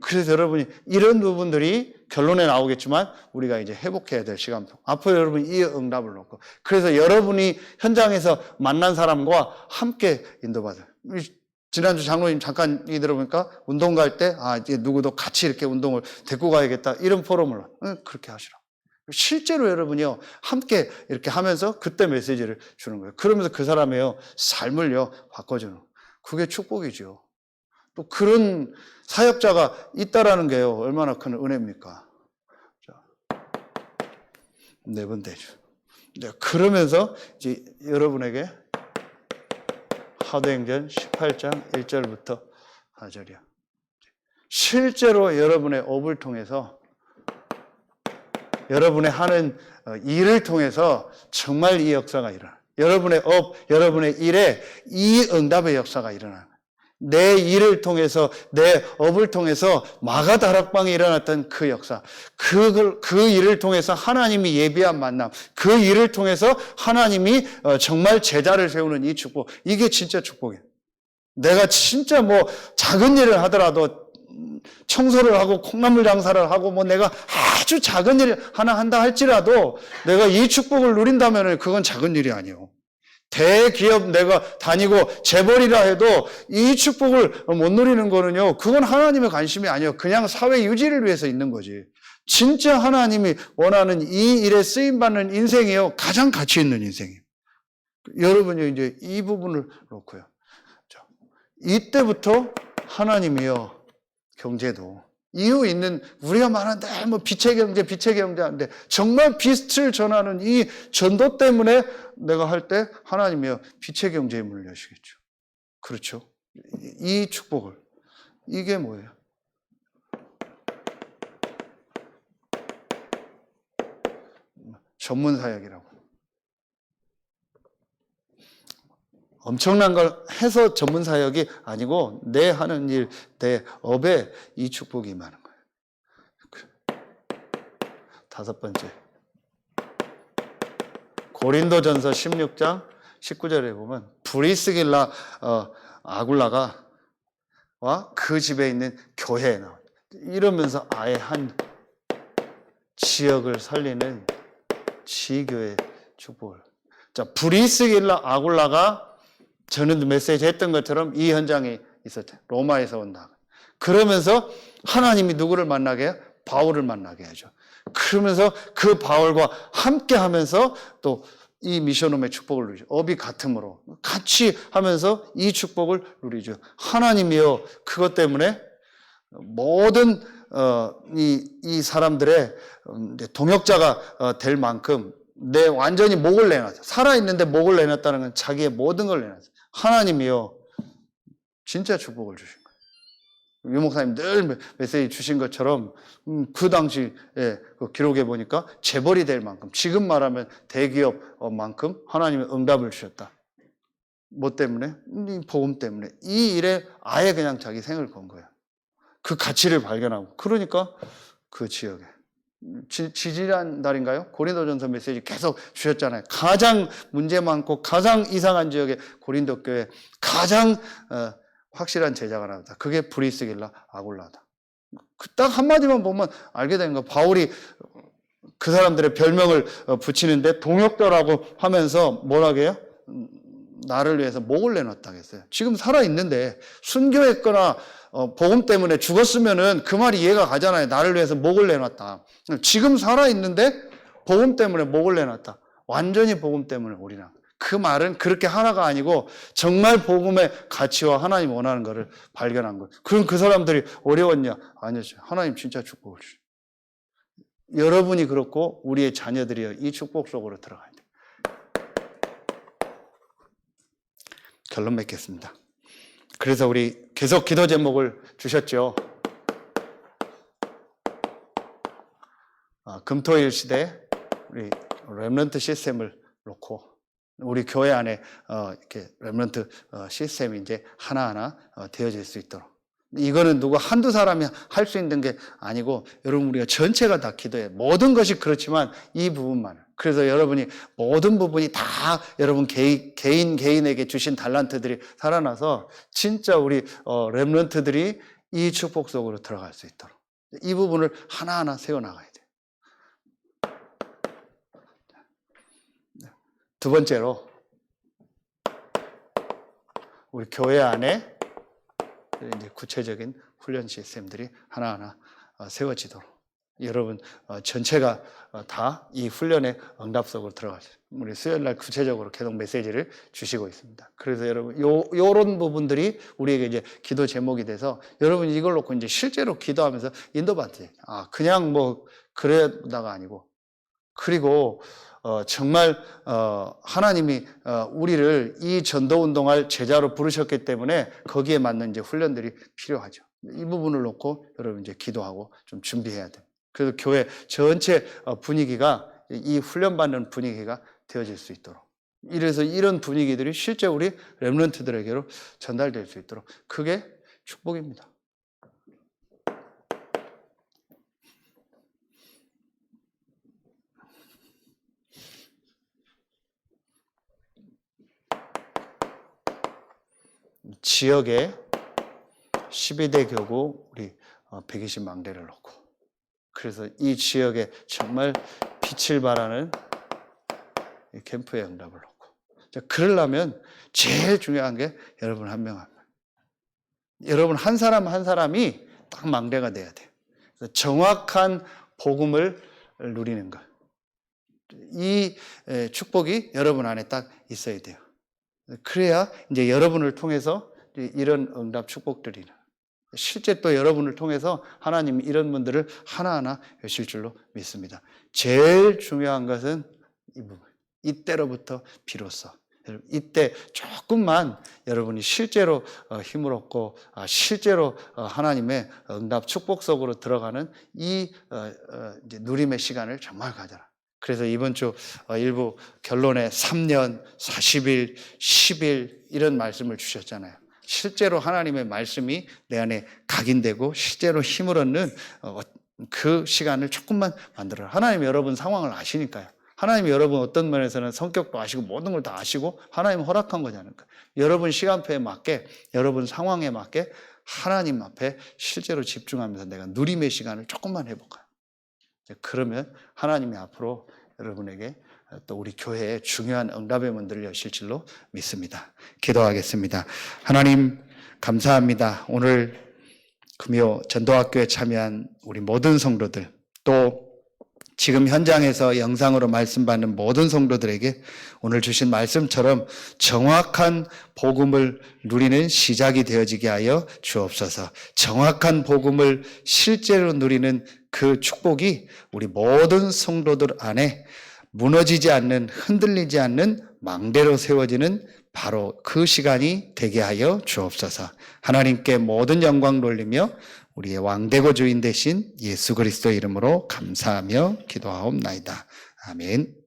그래서 여러분이 이런 부분들이 결론에 나오겠지만 우리가 이제 회복해야 될 시간표. 앞으로 여러분 이 응답을 놓고. 그래서 여러분이 현장에서 만난 사람과 함께 인도받아요. 지난주 장로님 잠깐 얘기 들어보니까 운동 갈 때, 이제 누구도 같이 이렇게 운동을 데리고 가야겠다. 이런 포럼을. 그렇게 하시라고. 실제로 여러분이요, 함께 이렇게 하면서 그때 메시지를 주는 거예요. 그러면서 그 사람의 삶을요, 바꿔주는. 그게 축복이죠. 또 그런 사역자가 있다라는 게요, 얼마나 큰 은혜입니까? 자, 네 번째죠. 그러면서 이제 여러분에게 사도행전 18장 1절부터 4절이야. 실제로 여러분의 업을 통해서 여러분의 하는 일을 통해서 정말 이 역사가 일어나. 여러분의 업, 여러분의 일에 이 응답의 역사가 일어나. 내 일을 통해서, 내 업을 통해서 마가 다락방에 일어났던 그 역사, 그 일을 통해서 하나님이 예비한 만남, 그 일을 통해서 하나님이 정말 제자를 세우는 이 축복, 이게 진짜 축복이에요. 내가 진짜 뭐 작은 일을 하더라도 청소를 하고 콩나물 장사를 하고 뭐 내가 아주 작은 일 하나 한다 할지라도 내가 이 축복을 누린다면 그건 작은 일이 아니에요. 대기업 내가 다니고 재벌이라 해도 이 축복을 못 누리는 거는요, 그건 하나님의 관심이 아니에요. 그냥 사회 유지를 위해서 있는 거지. 진짜 하나님이 원하는 이 일에 쓰임받는 인생이요, 가장 가치 있는 인생이에요. 여러분이 이제 이 부분을 놓고요. 자, 이때부터 하나님이요, 경제도 이유 있는, 우리가 말하는데 뭐 빛의 경제 하는데 정말 빛을 전하는 이 전도 때문에 내가 할 때 하나님이요, 빛의 경제의 문을 여시겠죠. 그렇죠. 이 축복을, 이게 뭐예요? 전문 사역이라고. 엄청난 걸 해서 전문 사역이 아니고 내 하는 일, 내 업에 이 축복이 임하는 거예요. 다섯 번째, 고린도전서 16장 19절에 보면 브리스길라 아굴라가 그 집에 있는 교회에 나와요. 이러면서 아예 한 지역을 살리는 지교의 축복을. 자, 브리스길라 아굴라가 저는 메시지 했던 것처럼 이 현장에 있었죠. 로마에서 온다. 그러면서 하나님이 누구를 만나게 해요? 바울을 만나게 하죠. 그러면서 그 바울과 함께 하면서 또 이 미션홈의 축복을 누리죠. 업이 같음으로 같이 하면서 이 축복을 누리죠. 하나님이요, 그것 때문에 모든 이 사람들의 동역자가 될 만큼 내 완전히 목을 내놨어요. 살아있는데 목을 내놨다는 건 자기의 모든 걸 내놨어요. 하나님이요, 진짜 축복을 주신 거예요. 유 목사님 늘 메시지 주신 것처럼 그 당시에 그 기록해 보니까 재벌이 될 만큼, 지금 말하면 대기업만큼 하나님의 응답을 주셨다. 뭐 때문에? 이 복음 때문에. 이 일에 아예 그냥 자기 생을 건 거예요. 그 가치를 발견하고. 그러니까 그 지역에. 지지난달인가요? 고린도전서 메시지 계속 주셨잖아요. 가장 문제 많고 가장 이상한 지역에 고린도 교회 가장 확실한 제자가 나왔다. 그게 브리스길라 아굴라다. 딱 한마디만 보면 알게 되는 거. 바울이 그 사람들의 별명을 붙이는데 동역자라고 하면서 뭐라고 해요? 나를 위해서 목을 내놨다고 했어요. 지금 살아있는데 순교했거나 복음 때문에 죽었으면은 그 말이 이해가 가잖아요. 나를 위해서 목을 내놨다. 지금 살아있는데 복음 때문에 목을 내놨다. 완전히 복음 때문에 우리랑. 그 말은 그렇게 하나가 아니고 정말 복음의 가치와 하나님 원하는 것을 발견한 거예요. 그럼 그 사람들이 어려웠냐? 아니죠. 하나님 진짜 축복을 주죠. 여러분이 그렇고 우리의 자녀들이 이 축복 속으로 들어가야 돼요. 결론 맺겠습니다. 그래서 우리 계속 기도 제목을 주셨죠. 금토일 시대 우리 렘넌트 시스템을 놓고 우리 교회 안에 이렇게 렘넌트 시스템이 이제 하나하나 되어질 수 있도록. 이거는 누구 한두 사람이 할 수 있는 게 아니고 여러분 우리가 전체가 다 기도해. 모든 것이 그렇지만 이 부분만을. 그래서 여러분이 모든 부분이 다 여러분 개인에게 주신 달란트들이 살아나서 진짜 우리 렘넌트들이 이 축복 속으로 들어갈 수 있도록 이 부분을 하나하나 세워나가야 돼요. 두 번째로 우리 교회 안에 이제 구체적인 훈련 시스템들이 하나하나 세워지도록 여러분 전체가 다 이 훈련의 응답 속으로 들어가죠. 우리 수요일날 구체적으로 계속 메시지를 주시고 있습니다. 그래서 여러분 요런 부분들이 우리에게 이제 기도 제목이 돼서 여러분이 이걸 놓고 이제 실제로 기도하면서 인도받지. 그냥 뭐 그러다가 아니고 그리고 정말 하나님이 우리를 이 전도 운동할 제자로 부르셨기 때문에 거기에 맞는 이제 훈련들이 필요하죠. 이 부분을 놓고 여러분 이제 기도하고 좀 준비해야 돼요. 그래서 교회 전체 분위기가 이 훈련받는 분위기가 되어질 수 있도록. 이래서 이런 분위기들이 실제 우리 렘넌트들에게로 전달될 수 있도록 그게 축복입니다. 지역에 12대 교구 우리 120망대를 놓고 그래서 이 지역에 정말 빛을 발하는 캠프의 응답을 놓고 그러려면 제일 중요한 게 여러분 한 명 한 명. 여러분 한 사람 한 사람이 딱 망대가 돼야 돼요. 그래서 정확한 복음을 누리는 것. 이 축복이 여러분 안에 딱 있어야 돼요. 그래야 이제 여러분을 통해서 이런 응답 축복들이 실제 또 여러분을 통해서 하나님이 이런 분들을 하나하나 여실 줄로 믿습니다. 제일 중요한 것은 이 부분. 이때로부터 비로소. 이때 조금만 여러분이 실제로 힘을 얻고 실제로 하나님의 응답 축복 속으로 들어가는 이 이제 누림의 시간을 정말 가져라. 그래서 이번 주 일부 결론에 3년, 40일, 10일 이런 말씀을 주셨잖아요. 실제로 하나님의 말씀이 내 안에 각인되고 실제로 힘을 얻는 그 시간을 조금만 만들어라. 하나님 여러분 상황을 아시니까요. 하나님 여러분 어떤 면에서는 성격도 아시고 모든 걸 다 아시고 하나님 허락한 거잖아요. 여러분 시간표에 맞게 여러분 상황에 맞게 하나님 앞에 실제로 집중하면서 내가 누림의 시간을 조금만 해볼까요? 그러면 하나님이 앞으로 여러분에게 또 우리 교회에 중요한 응답의 문들을 여실 줄로 믿습니다. 기도하겠습니다. 하나님 감사합니다. 오늘 금요 전도학교에 참여한 우리 모든 성도들, 또 지금 현장에서 영상으로 말씀 받는 모든 성도들에게 오늘 주신 말씀처럼 정확한 복음을 누리는 시작이 되어지게 하여 주옵소서. 정확한 복음을 실제로 누리는 그 축복이 우리 모든 성도들 안에 무너지지 않는, 흔들리지 않는 망대로 세워지는 바로 그 시간이 되게 하여 주옵소서. 하나님께 모든 영광 돌리며 우리의 왕되고 주인 되신 예수 그리스도의 이름으로 감사하며 기도하옵나이다. 아멘.